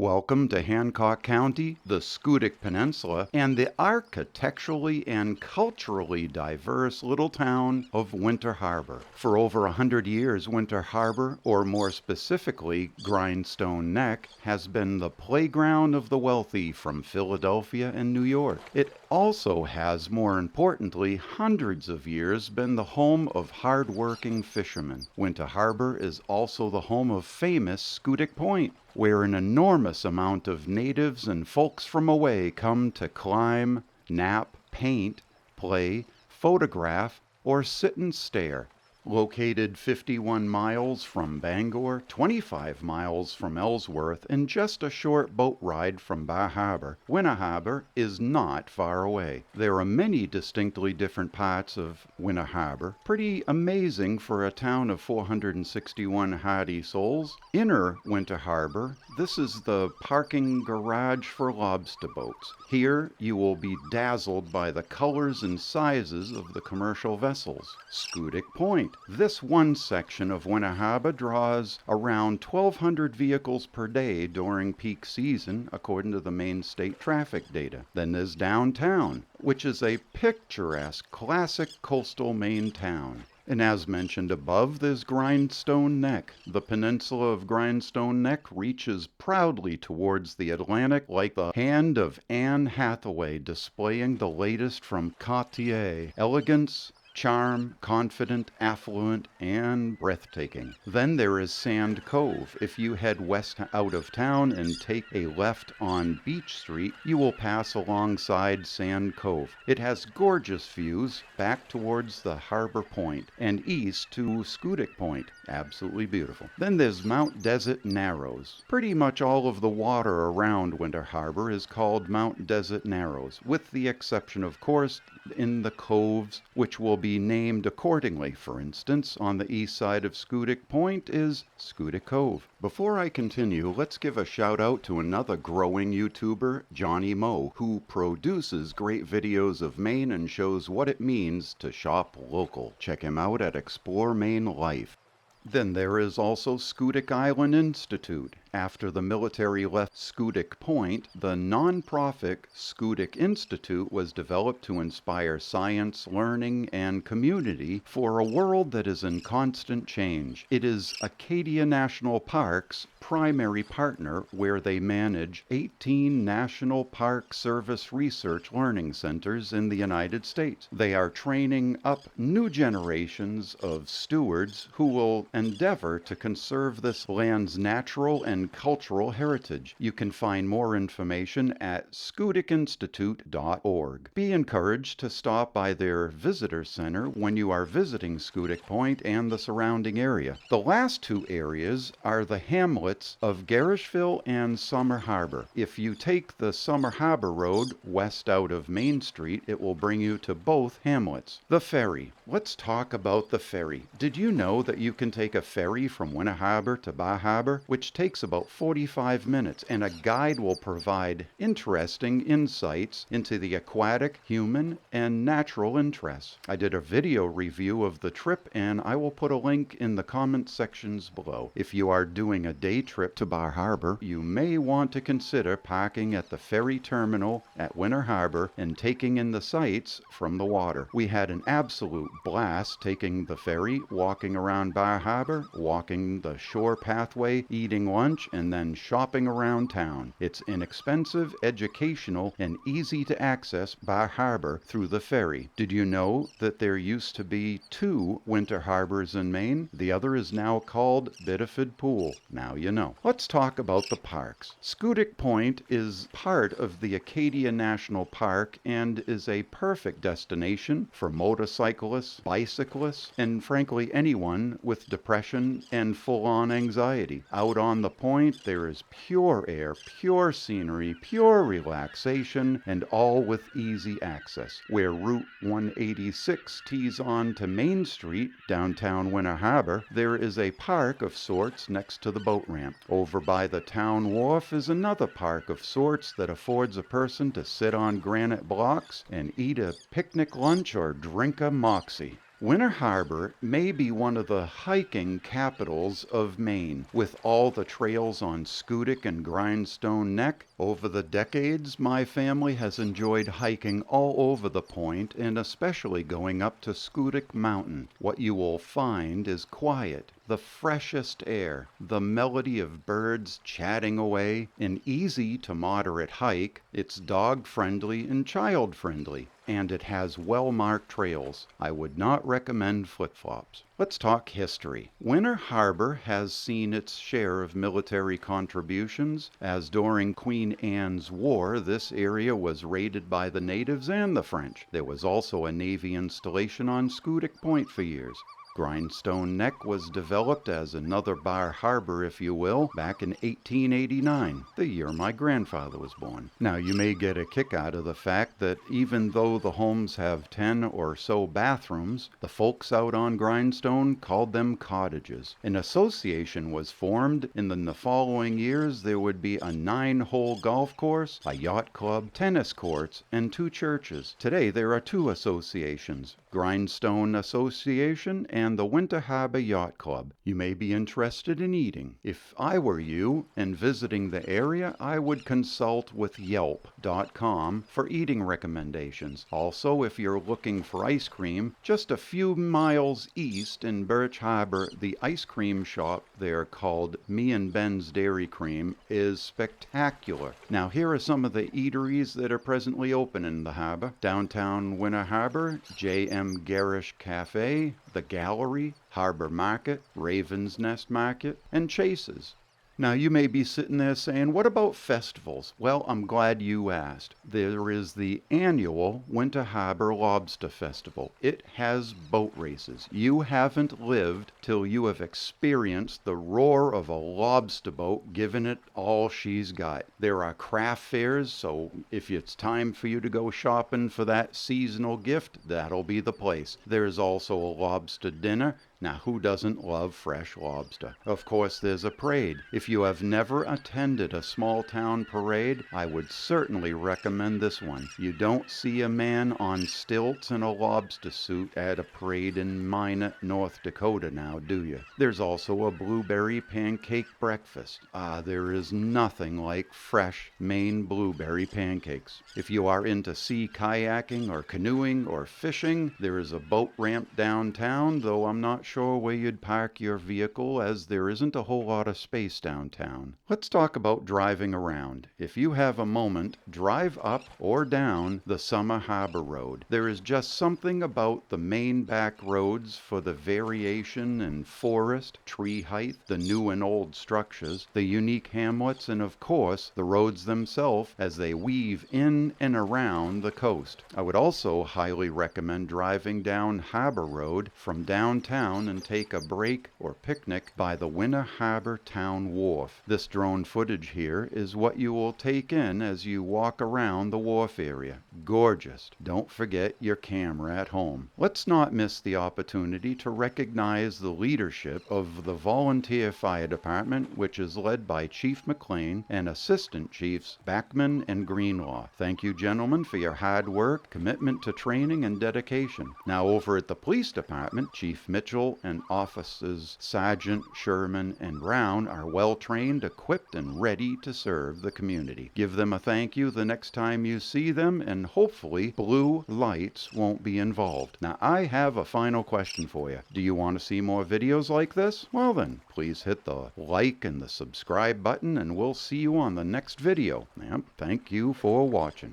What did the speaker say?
Welcome to Hancock County, the Scoodic Peninsula, and the architecturally and culturally diverse little town of Winter Harbor. For over 100 years, Winter Harbor, or more specifically, Grindstone Neck, has been the playground of the wealthy from Philadelphia and New York. It also has, more importantly, hundreds of years been the home of hard-working fishermen. Winter Harbor is also the home of famous Scoodic Point, where an enormous amount of natives and folks from away come to climb, nap, paint, play, photograph, or sit and stare. Located 51 miles from Bangor, 25 miles from Ellsworth, and just a short boat ride from Bar Harbor, Winter Harbor is not far away. There are many distinctly different parts of Winter Harbor, pretty amazing for a town of 461 hardy souls. Inner Winter Harbor, this is the parking garage for lobster boats. Here you will be dazzled by the colors and sizes of the commercial vessels. Scoodic Point. This one section of Winter Harbor draws around 1,200 vehicles per day during peak season, according to the Maine state traffic data. Then there's downtown, which is a picturesque, classic coastal Maine town. And as mentioned above, there's Grindstone Neck. The peninsula of Grindstone Neck reaches proudly towards the Atlantic like the hand of Anne Hathaway, displaying the latest from Cartier. Elegance, charm, confident, affluent, and breathtaking. Then there is Sand Cove. If you head west out of town and take a left on Beach Street, you will pass alongside Sand Cove. It has gorgeous views back towards the harbor point and east to Scoodic Point. Absolutely beautiful. Then there's Mount Desert Narrows. Pretty much all of the water around Winter Harbor is called Mount Desert Narrows, with the exception, of course, in the coves, which will be named accordingly. For instance, on the east side of Scoodic Point is Scoodic Cove. Before I continue, let's give a shout out to another growing YouTuber, Johnny Moe, who produces great videos of Maine and shows what it means to shop local. Check him out at Explore Maine Life. Then there is also Scoodic Island Institute. After the military left Scoodic Point, the non-profit Scoodic Institute was developed to inspire science, learning, and community for a world that is in constant change. It is Acadia National Park's primary partner, where they manage 18 National Park Service research learning centers in the United States. They are training up new generations of stewards who will endeavor to conserve this land's natural and cultural heritage. You can find more information at scoodicinstitute.org. Be encouraged to stop by their visitor center when you are visiting Scoodic Point and the surrounding area. The last two areas are the hamlets of Garishville and Summer Harbor. If you take the Summer Harbor Road west out of Main Street, it will bring you to both hamlets. The ferry. Let's talk about the ferry. Did you know that you can take a ferry from Winter Harbor to Bar Harbor, which takes about 45 minutes, and a guide will provide interesting insights into the aquatic, human, and natural interests. I did a video review of the trip, and I will put a link in the comment sections below. If you are doing a day trip to Bar Harbor, you may want to consider parking at the ferry terminal at Winter Harbor and taking in the sights from the water. We had an absolute blast taking the ferry, walking around Bar Harbor, walking the shore pathway, eating lunch, and then shopping around town. It's inexpensive, educational, and easy to access Bar Harbor through the ferry. Did you know that there used to be 2 Winter Harbors in Maine? The other is now called Biddeford Pool. Now you know. Let's talk about the parks. Scoodic Point is part of the Acadia National Park and is a perfect destination for motorcyclists, bicyclists, and frankly anyone with depression and full-on anxiety. Out on the point, there is pure air, pure scenery, pure relaxation, and all with easy access. Where Route 186 tees on to Main Street, downtown Winter Harbor, there is a park of sorts next to the boat ramp. Over by the town wharf is another park of sorts that affords a person to sit on granite blocks and eat a picnic lunch or drink a moxie. Winter Harbor may be one of the hiking capitals of Maine, with all the trails on Schoodic and Grindstone Neck. Over the decades, my family has enjoyed hiking all over the point, and especially going up to Schoodic Mountain. What you will find is quiet, the freshest air, the melody of birds chatting away, an easy to moderate hike. It's dog-friendly and child-friendly, and it has well-marked trails. I would not recommend flip-flops. Let's talk history. Winter Harbor has seen its share of military contributions, as during Queen Anne's War, this area was raided by the natives and the French. There was also a Navy installation on Schoodic Point for years. Grindstone Neck was developed as another Bar Harbor, if you will, back in 1889, the year my grandfather was born. Now, you may get a kick out of the fact that even though the homes have 10 or so bathrooms, the folks out on Grindstone called them cottages. An association was formed, and in the following years there would be a 9-hole golf course, a yacht club, tennis courts, and 2 churches. Today there are 2 associations, Grindstone Association and the Winter Harbor Yacht Club. You may be interested in eating. If I were you and visiting the area, I would consult with Yelp.com for eating recommendations. Also, if you're looking for ice cream, just a few miles east in Birch Harbor, the ice cream shop there called Me and Ben's Dairy Cream is spectacular. Now, here are some of the eateries that are presently open in the harbor. Downtown Winter Harbor, J.M. Garish Cafe, The Gallery, Harbor Market, Raven's Nest Market, and Chase's. Now, you may be sitting there saying, what about festivals? Well, I'm glad you asked. There is the annual Winter Harbor Lobster Festival. It has boat races. You haven't lived till you have experienced the roar of a lobster boat giving it all she's got. There are craft fairs, so if it's time for you to go shopping for that seasonal gift, that'll be the place. There's also a lobster dinner. Now, who doesn't love fresh lobster? Of course, there's a parade. If you have never attended a small-town parade, I would certainly recommend this one. You don't see a man on stilts in a lobster suit at a parade in Minot, North Dakota now, do you? There's also a blueberry pancake breakfast. There is nothing like fresh Maine blueberry pancakes. If you are into sea kayaking or canoeing or fishing, there is a boat ramp downtown, though I'm not sure where you'd park your vehicle, as there isn't a whole lot of space downtown. Let's talk about driving around. If you have a moment, drive up or down the Summer Harbor Road. There is just something about the main back roads for the variation in forest, tree height, the new and old structures, the unique hamlets, and of course, the roads themselves as they weave in and around the coast. I would also highly recommend driving down Harbor Road from downtown and take a break or picnic by the Winter Harbor Town Wharf. This drone footage here is what you will take in as you walk around the wharf area. Gorgeous. Don't forget your camera at home. Let's not miss the opportunity to recognize the leadership of the Volunteer Fire Department, which is led by Chief McLean and Assistant Chiefs Backman and Greenlaw. Thank you, gentlemen, for your hard work, commitment to training, and dedication. Now, over at the Police Department, Chief Mitchell and Officers Sergeant Sherman and Brown are well trained, equipped, and ready to serve the community. Give them a thank you the next time you see them, and hopefully blue lights won't be involved. Now, I have a final question for you. Do you want to see more videos like this? Well then, please hit the like and the subscribe button, and we'll see you on the next video. Thank you for watching.